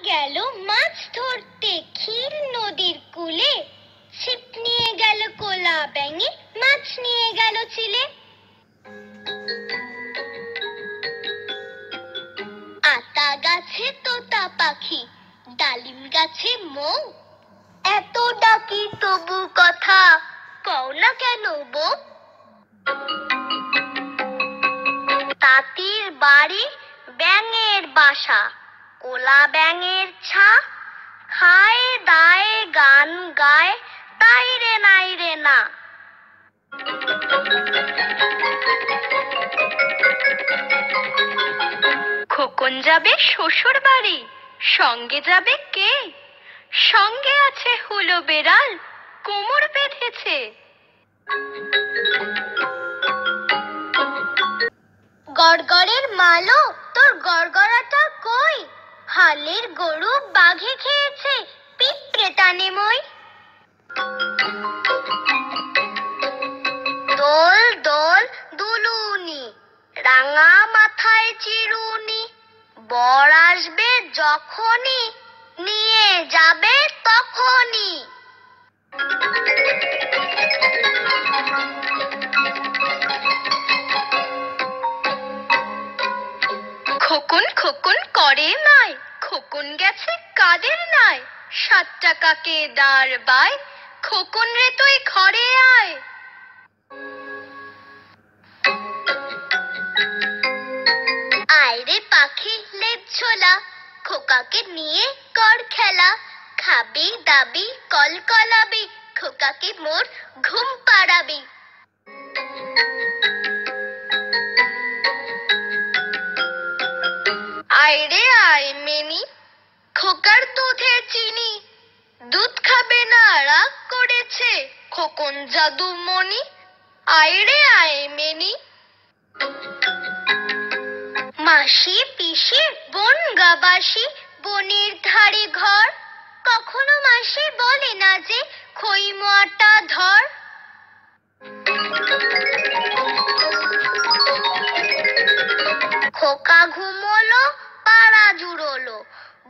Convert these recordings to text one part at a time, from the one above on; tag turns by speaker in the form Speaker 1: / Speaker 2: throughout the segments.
Speaker 1: গেল মাছ ধরতে ক্ষীর নদীর কূলে, ছিপ নিয়ে গেল কোলা ব্যাঙে, মাছ নিয়ে গেল চিলে। আতা গাছে তোতা পাখি, ডালিম গাছে মৌ, এত ডাকি তবু কথা কও না কেন বউ। তাঁতির বাড়ি ব্যাঙের বাসা, কোলা ব্যাঙের ছা, খায় দায় গান গায় তাই রে নাই রে না। খোকন যাবে শ্বশুর বাড়ি, সঙ্গে যাবে কে? সঙ্গে আছে হুলো বেড়াল, কোমর বেঁধেছে। গড়গড়ের মালো, তোর গড়গড়াটা কই? হালের গরু বাঘে খেয়েছে, পিঁপড়ে টানে মই। দোল দোল দুলুনি, রাঙা মাথায় চিরুনি, বর আসবে যখনই, নিয়ে যাবে তখনই। খোকন খোকন করে নাই, খোকন গেছে কাদের নাই, 7 টাকাকে দাঁড় বাই, খোকন রে তুই ঘরে আয়। আয় রে পাখি লেজ ঝোলা, খোকাকে নিয়ে কর খেলা, খাবি দাবি কলকলাবি, খোকাকে মোর ঘুম পাড়াবি। আয় রে আয় মেনি, খোকার দুধে চিনি, দুধ খাবে না রাগ করেছে খোকন জাদুমণি। আয় রে আয় মেনি। মাসি পিসি বোন গাবাসি, বনের ধারে ঘর, কখনো মাসি বলে না যে খই মোয়াটা ধর। খোকা ঘুমোলো পাড়া জুড়োলো,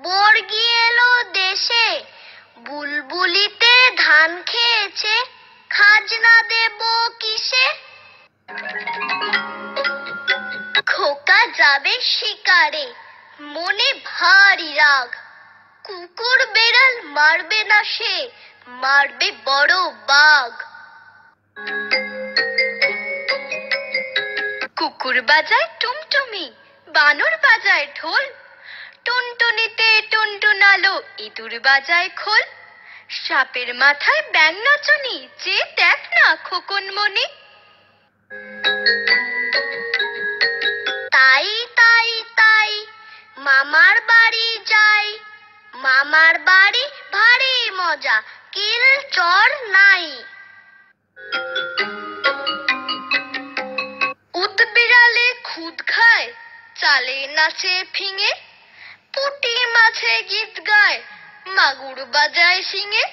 Speaker 1: বর্গি এলো দেশে, বুলবুলিতে ধান খেয়েছে, খাজনা দেব কিসে? খোকা যাবে শিকারে, মনে ভারী রাগ, কুকুর বেড়াল মারবে না সে, মারবে বড় বাঘ। কুকুর বাজায় টুমটুমি, বানর বাজায় ঢোল, টুনটুনিতে টুনটুনালো, ইঁদুর বাজায় খোল, সাপের মাথায় ব্যাঙ নাচনি, যে দেখ না খোকন মনি। তাই তাই তাই মামার বাড়ি যাই, মামার বাড়ি ভারী মজা, কিল চর নাই। উদ বিড়ালে খুদ খায়, চালে নাচে ফিঙে, পুঁটি মাছে গীত গায়, মাগুর বাজায় শিঙে।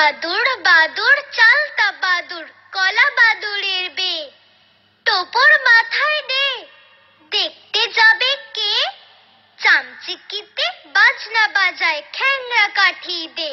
Speaker 1: আদুর বাদুর চালতা বাদুর, কলা বাদুরের বে, টোপর মাথায় দে, দেখতে যাবে কে? চামচিকিতে বাজনা বাজায়, খ্যাংরা কাঠি দে।